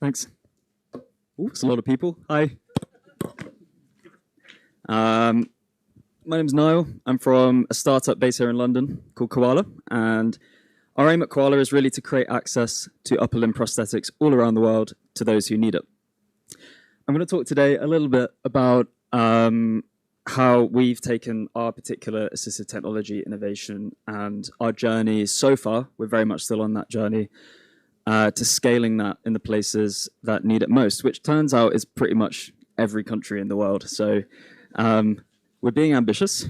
Thanks. Ooh, it's a lot of people. Hi. My name's Niall. I'm from a startup based here in London called Koalaa, and our aim at Koalaa is really to create access to upper limb prosthetics all around the world to those who need it. I'm going to talk today a little bit about how we've taken our particular assistive technology innovation and our journey so far. We're very much still on that journey to scaling that in the places that need it most, which turns out is pretty much every country in the world. So we're being ambitious.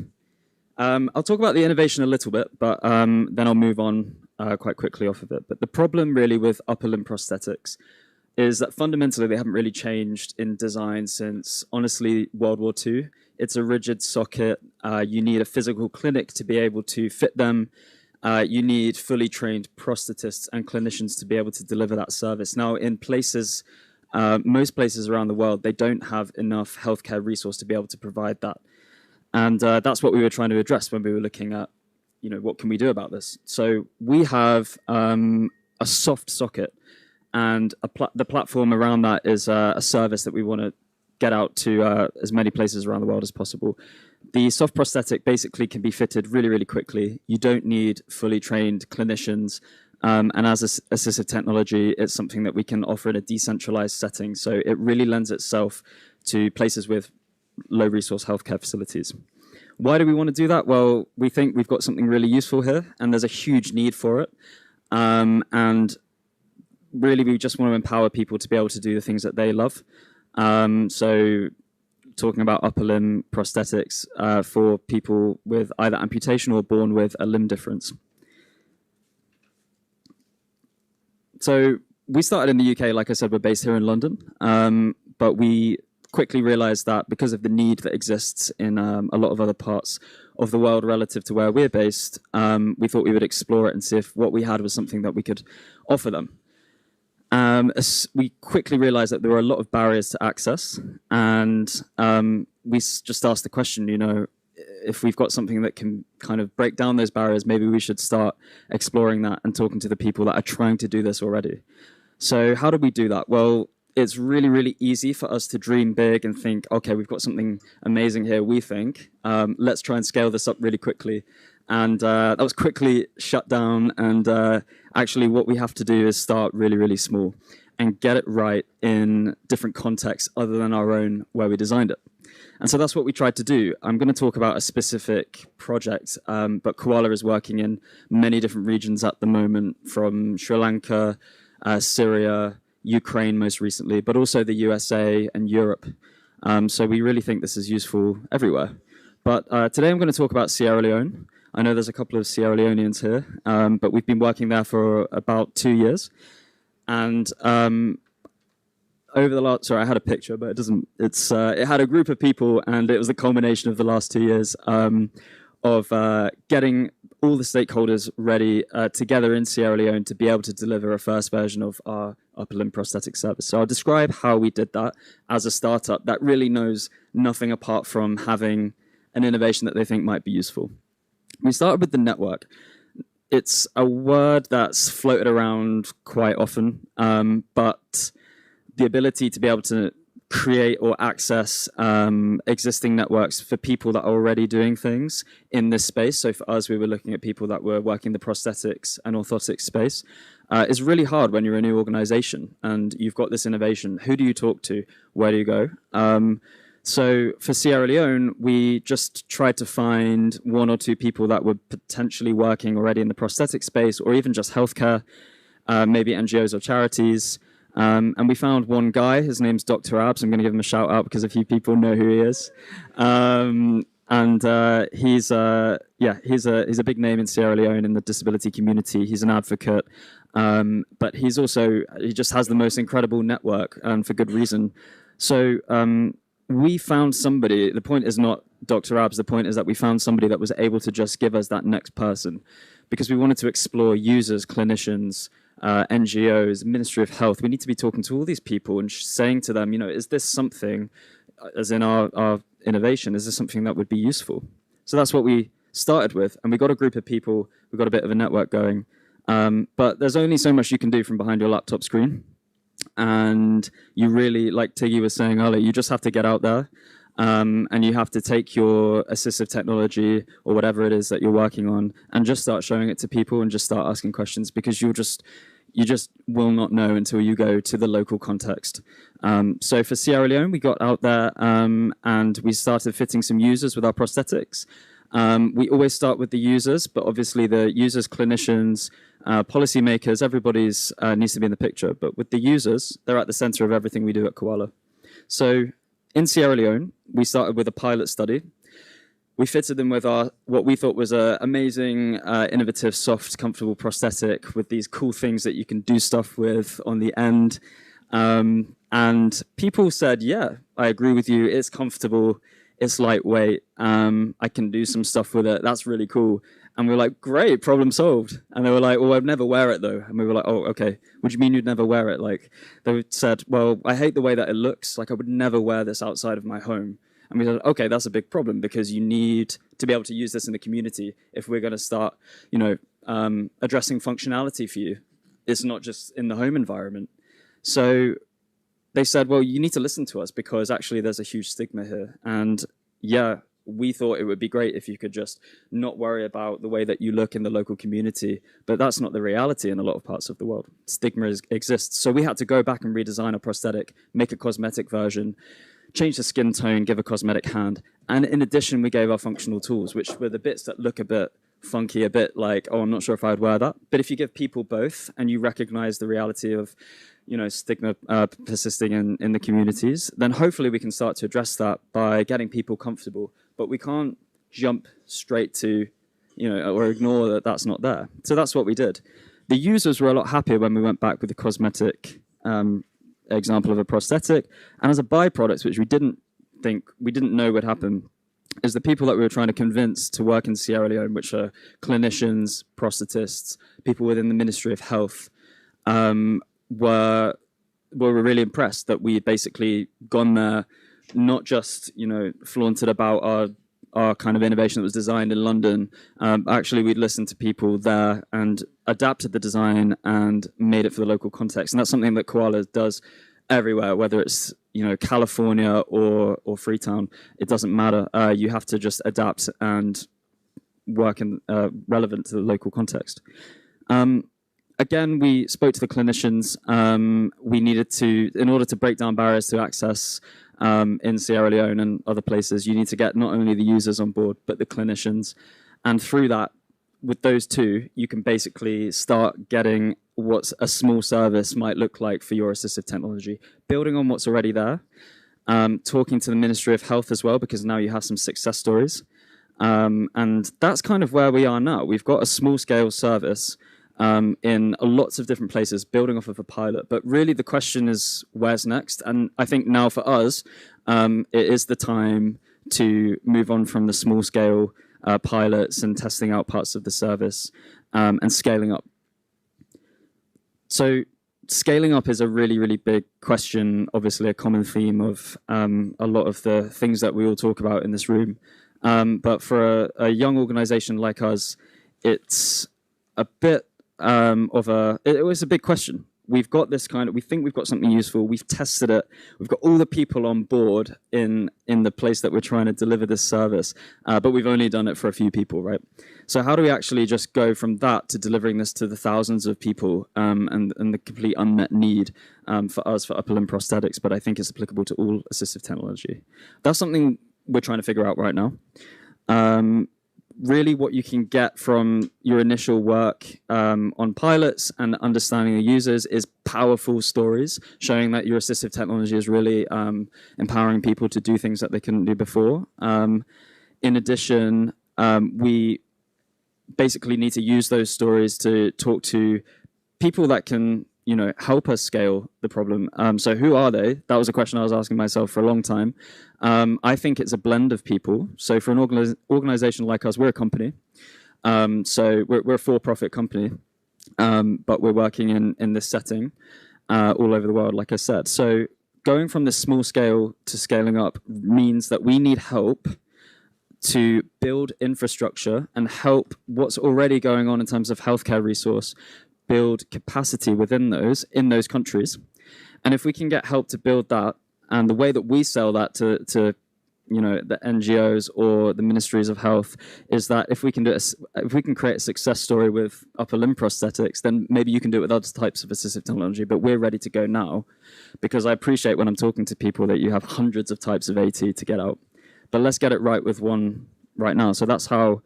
I'll talk about the innovation a little bit, but then I'll move on quite quickly off of it. But the problem really with upper limb prosthetics is that fundamentally they haven't really changed in design since, honestly, World War II. It's a rigid socket. You need a physical clinic to be able to fit them. You need fully trained prosthetists and clinicians to be able to deliver that service. Now, in places, most places around the world, they don't have enough healthcare resource to be able to provide that. And that's what we were trying to address when we were looking at, what can we do about this? So we have a soft socket, and the platform around that is a service that we want to get out to as many places around the world as possible. The soft prosthetic basically can be fitted really, really quickly. You don't need fully trained clinicians. And as assistive technology, it's something that we can offer in a decentralized setting. So it really lends itself to places with low resource healthcare facilities. Why do we want to do that? Well, we think we've got something really useful here, and there's a huge need for it. And really, we just want to empower people to be able to do the things that they love. So talking about upper limb prosthetics for people with either amputation or born with a limb difference. So we started in the UK, like I said, we're based here in London, but we quickly realized that because of the need that exists in a lot of other parts of the world relative to where we're based, we thought we would explore it and see if what we had was something that we could offer them. We quickly realized that there were a lot of barriers to access, and we just asked the question, if we've got something that can kind of break down those barriers, maybe we should start exploring that and talking to the people that are trying to do this already. So how do we do that? Well, it's really, really easy for us to dream big and think, okay, we've got something amazing here, we think. Let's try and scale this up really quickly. And that was quickly shut down. And actually what we have to do is start really, really small and get it right in different contexts other than our own where we designed it. And so that's what we tried to do. I'm going to talk about a specific project, but Koalaa is working in many different regions at the moment, from Sri Lanka, Syria, Ukraine most recently, but also the USA and Europe. So we really think this is useful everywhere. But today I'm going to talk about Sierra Leone. I know there's a couple of Sierra Leoneans here, but we've been working there for about 2 years. And over the last, sorry, I had a picture, but it doesn't, it had a group of people, and it was the culmination of the last 2 years of getting all the stakeholders ready together in Sierra Leone to be able to deliver a first version of our upper limb prosthetic service. So I'll describe how we did that as a startup that really knows nothing apart from having an innovation that they think might be useful. We started with the network. It's a word that's floated around quite often, but the ability to be able to create or access existing networks for people that are already doing things in this space. So for us, we were looking at people that were working the prosthetics and orthotics space. Is really hard when you're a new organization and you've got this innovation. Who do you talk to? Where do you go? So for Sierra Leone, we just tried to find 1 or 2 people that were potentially working already in the prosthetic space, or even just healthcare, maybe NGOs or charities. And we found one guy. His name's Dr. Abs. I'm going to give him a shout out because a few people know who he is. He's a big name in Sierra Leone in the disability community. He's an advocate, but he just has the most incredible network, and for good reason. So we found somebody. The point is not Dr. Abs. The point is that we found somebody that was able to just give us that next person, because we wanted to explore users, clinicians, NGOs, Ministry of Health. We need to be talking to all these people and saying to them, is this something, as in our innovation, is this something that would be useful? So that's what we started with, and we got a group of people, we got a bit of a network going, but there's only so much you can do from behind your laptop screen. And you really, like Tiggy was saying earlier, you just have to get out there. And you have to take your assistive technology or whatever it is that you're working on and just start showing it to people and just start asking questions, because you just will not know until you go to the local context. So for Sierra Leone, we got out there and we started fitting some users with our prosthetics. We always start with the users, but obviously the users, clinicians, policymakers, everybody's needs to be in the picture. But with the users, they're at the center of everything we do at Koalaa. So in Sierra Leone, we started with a pilot study. We fitted them with what we thought was an amazing, innovative, soft, comfortable prosthetic with these cool things that you can do stuff with on the end. And people said, yeah, I agree with you. It's comfortable. It's lightweight. I can do some stuff with it. That's really cool. And we were like, great, problem solved. And they were like, well, I'd never wear it though. And we were like, oh, okay. What do you mean you'd never wear it? Like, they said, well, I hate the way that it looks. Like, I would never wear this outside of my home. And we said, okay, that's a big problem, because you need to be able to use this in the community if we're going to start, addressing functionality for you. It's not just in the home environment. So they said, well, you need to listen to us, because actually there's a huge stigma here. And yeah, we thought it would be great if you could just not worry about the way that you look in the local community, but that's not the reality in a lot of parts of the world. Stigma exists. So we had to go back and redesign a prosthetic, make a cosmetic version, change the skin tone, give a cosmetic hand. And in addition, we gave our functional tools, which were the bits that look a bit funky, a bit like, oh, I'm not sure if I'd wear that. But if you give people both and you recognize the reality of stigma persisting in the communities, then hopefully we can start to address that by getting people comfortable. But we can't jump straight to, or ignore that that's not there. So that's what we did. The users were a lot happier when we went back with the cosmetic example of a prosthetic. And as a byproduct, which we didn't know would happen, is the people that we were trying to convince to work in Sierra Leone, which are clinicians, prosthetists, people within the Ministry of Health, were really impressed that we had basically gone there, not just flaunted about our kind of innovation that was designed in London. Actually, we'd listened to people there and adapted the design and made it for the local context. And that's something that Koalaa does everywhere, whether it's California or Freetown. It doesn't matter. You have to just adapt and work in relevant to the local context. Again, we spoke to the clinicians. We needed to, in order to break down barriers to access in Sierra Leone and other places, you need to get not only the users on board, but the clinicians. And through that, with those two, you can basically start getting what a small service might look like for your assistive technology, building on what's already there, talking to the Ministry of Health as well, because now you have some success stories. And that's kind of where we are now. We've got a small-scale service in lots of different places, building off of a pilot. But really the question is, where's next? And I think now for us, it is the time to move on from the small-scale pilots and testing out parts of the service and scaling up. So scaling up is a really, really big question, obviously a common theme of a lot of the things that we all talk about in this room. But for a young organization like us, it's a bit it was a big question. We've got this we think we've got something useful. We've tested it. We've got all the people on board in the place that we're trying to deliver this service, but we've only done it for a few people, right? So how do we actually just go from that to delivering this to the thousands of people and the complete unmet need for us, for upper limb prosthetics, but I think it's applicable to all assistive technology. That's something we're trying to figure out right now. Really what you can get from your initial work on pilots and understanding the users is powerful stories showing that your assistive technology is really empowering people to do things that they couldn't do before. In addition, we basically need to use those stories to talk to people that can help us scale the problem. So who are they? That was a question I was asking myself for a long time. I think it's a blend of people. So for an organization like us, we're a company. So we're a for-profit company, but we're working in this setting all over the world, like I said. So going from this small scale to scaling up means that we need help to build infrastructure and help what's already going on in terms of healthcare resource, build capacity within in those countries. And if we can get help to build that, and the way that we sell that to the NGOs or the ministries of health is that if we can create a success story with upper limb prosthetics, then maybe you can do it with other types of assistive technology. But we're ready to go now, because I appreciate when I'm talking to people that you have hundreds of types of AT to get out. But let's get it right with one right now. So that's how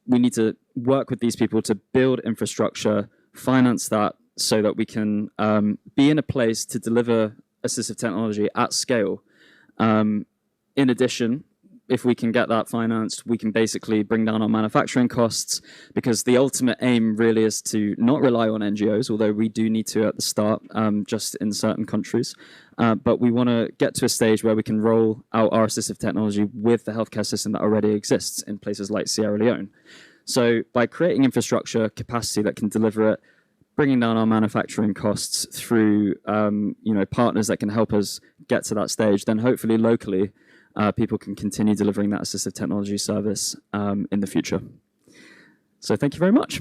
we need to work with these people to build infrastructure, finance that, so that we can be in a place to deliver assistive technology at scale. In addition, if we can get that financed, we can basically bring down our manufacturing costs, because the ultimate aim really is to not rely on NGOs, although we do need to at the start, just in certain countries. But we want to get to a stage where we can roll out our assistive technology with the healthcare system that already exists in places like Sierra Leone. So by creating infrastructure capacity that can deliver it, bringing down our manufacturing costs through partners that can help us get to that stage, then hopefully locally, people can continue delivering that assistive technology service in the future. So thank you very much.